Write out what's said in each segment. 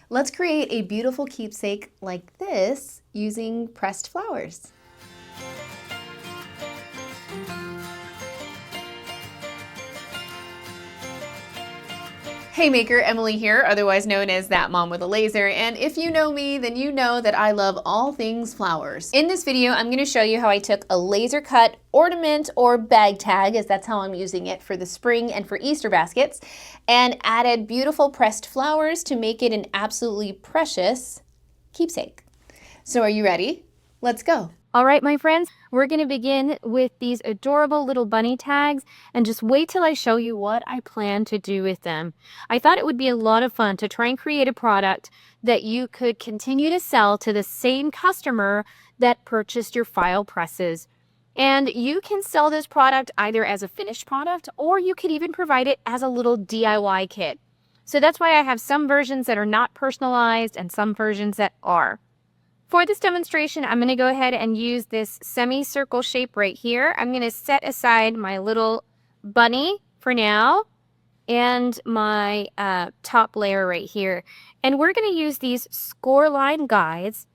Let's create a beautiful keepsake like this using pressed flowers. Hey maker, Emily here, otherwise known as That Mom with a Laser, and if you know me, then you know that I love all things flowers. In this video, I'm going to show you how I took a laser cut ornament or bag tag, as that's how I'm using it for the spring and for Easter baskets, and added beautiful pressed flowers to make it an absolutely precious keepsake. So are you ready? Let's go. All right, my friends, we're going to begin with these adorable little bunny tags, and just wait till I show you what I plan to do with them. I thought it would be a lot of fun to try and create a product that you could continue to sell to the same customer that purchased your file presses. And you can sell this product either as a finished product, or you could even provide it as a little DIY kit. So that's why I have some versions that are not personalized and some versions that are. For this demonstration, I'm going to go ahead and use this semicircle shape right here. I'm going to set aside my little bunny for now and my top layer right here. And we're going to use these score line guides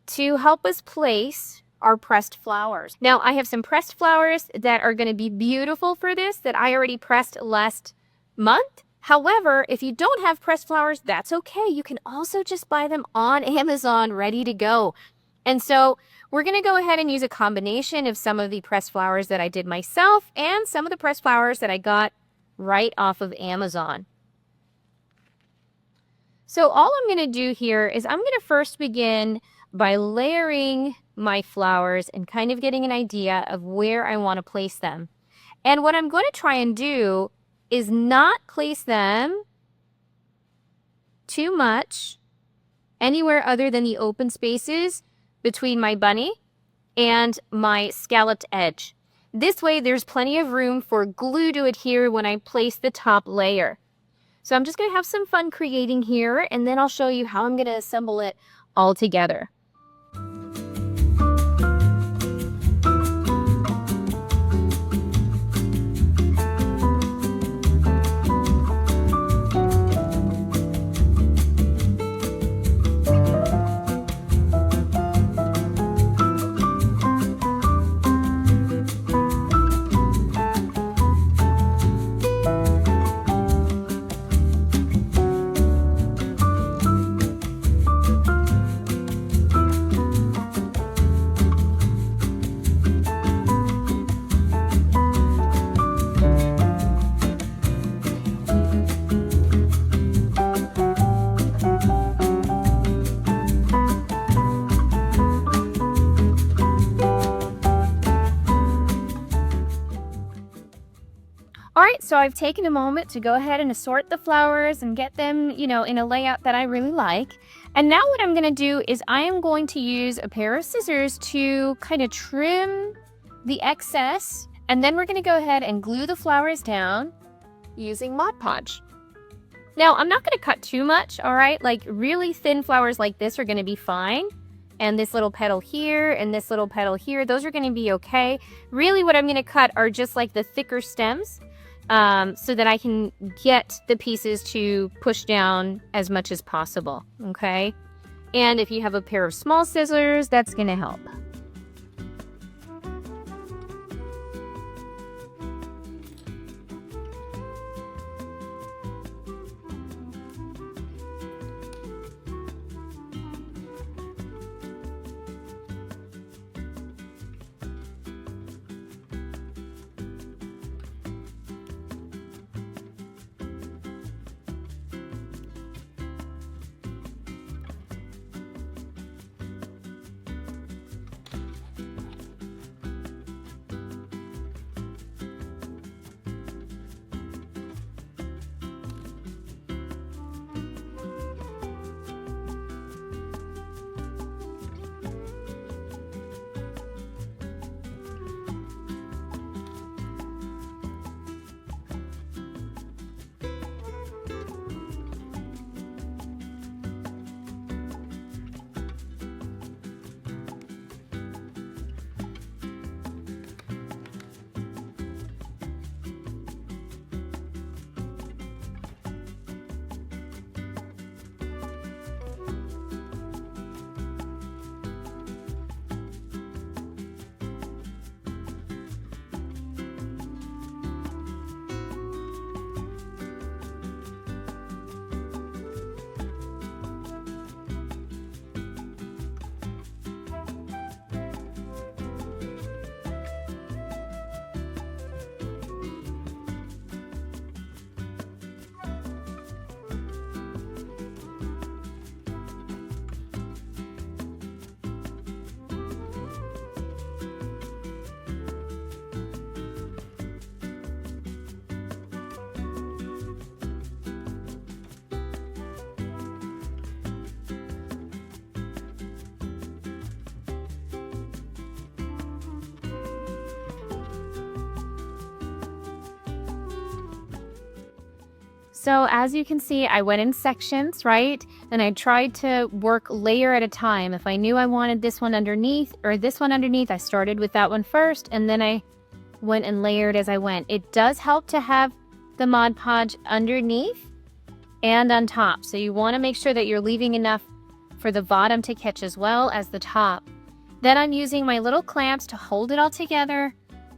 to help us place our pressed flowers. Now, I have some pressed flowers that are going to be beautiful for this that I already pressed last month. However, if you don't have pressed flowers, that's okay. You can also just buy them on Amazon ready to go. And so we're going to go ahead and use a combination of some of the pressed flowers that I did myself and some of the pressed flowers that I got right off of Amazon. So all I'm going to do here is I'm going to first begin by layering my flowers and kind of getting an idea of where I want to place them. And what I'm going to try and do is not place them too much anywhere other than the open spaces between my bunny and my scalloped edge. This way there's plenty of room for glue to adhere when I place the top layer. So I'm just going to have some fun creating here, and then I'll show you how I'm going to assemble it all together. All right, so I've taken a moment to go ahead and assort the flowers and get them, in a layout that I really like. And now what I'm going to do is I am going to use a pair of scissors to kind of trim the excess. And then we're going to go ahead and glue the flowers down using Mod Podge. Now, I'm not going to cut too much, all right? Like really thin flowers like this are going to be fine. And this little petal here and this little petal here, those are going to be okay. Really what I'm going to cut are just like the thicker stems. So that I can get the pieces to push down as much as possible, okay? And if you have a pair of small scissors, that's going to help. So as you can see, I went in sections, right? And I tried to work layer at a time. If I knew I wanted this one underneath or this one underneath, I started with that one first, and then I went and layered as I went. It does help to have the Mod Podge underneath and on top. So you want to make sure that you're leaving enough for the bottom to catch as well as the top. Then I'm using my little clamps to hold it all together.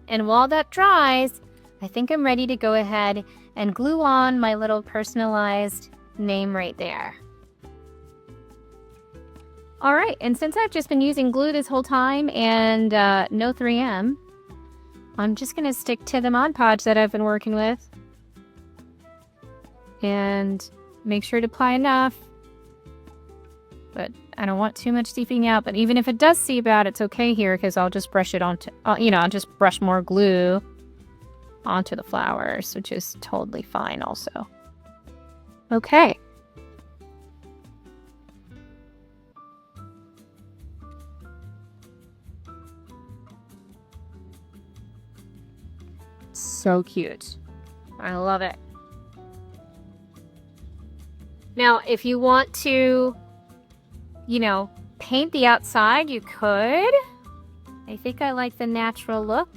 And while that dries, I think I'm ready to go ahead and glue on my little personalized name right there. All right, and since I've just been using glue this whole time and no 3M, I'm just gonna stick to the Mod Podge that I've been working with and make sure to apply enough. But I don't want too much seeping out, but even if it does seep out, it's okay here because I'll just brush it onto, I'll just brush more glue onto the flowers, which is totally fine also. Okay. So cute. I love it. Now, if you want to, paint the outside, you could. I think I like the natural look.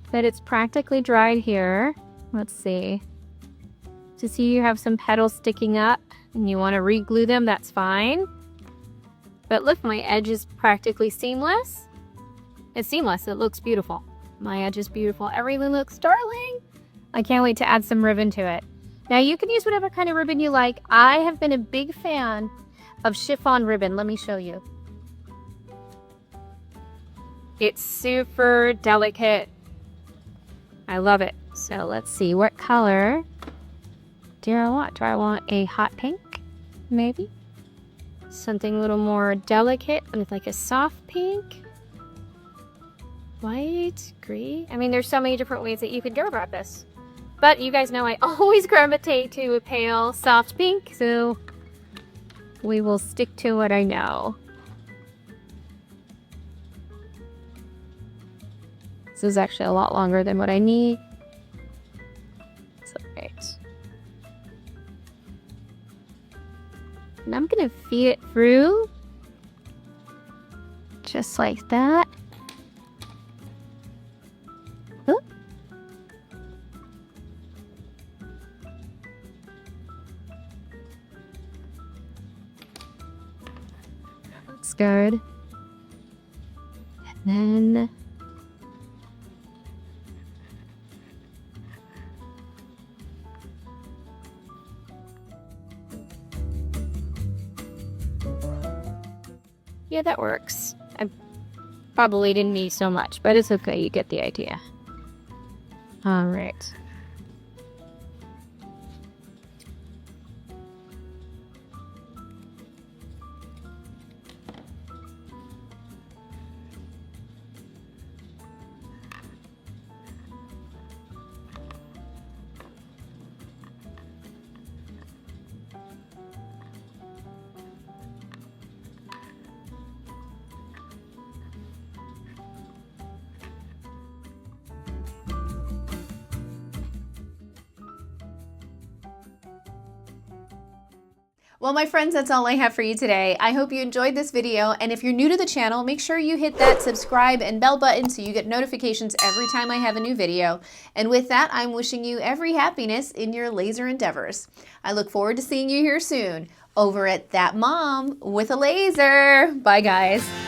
But it's practically dried here. Let's see. To see you have some petals sticking up and you want to re-glue them, that's fine. But look, my edge is practically seamless. It's seamless. It looks beautiful. My edge is beautiful. Everything looks darling. I can't wait to add some ribbon to it. Now you can use whatever kind of ribbon you like. I have been a big fan of chiffon ribbon. Let me show you. It's super delicate. I love it. So let's see, what color do I want? Do I want a hot pink? Maybe? Something a little more delicate with like a soft pink? White? Green? I mean, there's so many different ways that you could go about this. But you guys know I always gravitate to a pale, soft pink, so we will stick to what I know. This is actually a lot longer than what I need. It's alright. And I'm gonna feed it through. Just like that. Oop. Looks good. And then yeah, that works. I probably didn't need so much, but it's okay. You get the idea. All right. Well, my friends, that's all I have for you today. I hope you enjoyed this video, and if you're new to the channel, make sure you hit that subscribe and bell button so you get notifications every time I have a new video. And with that, I'm wishing you every happiness in your laser endeavors. I look forward to seeing you here soon over at That Mom with a Laser. Bye, guys.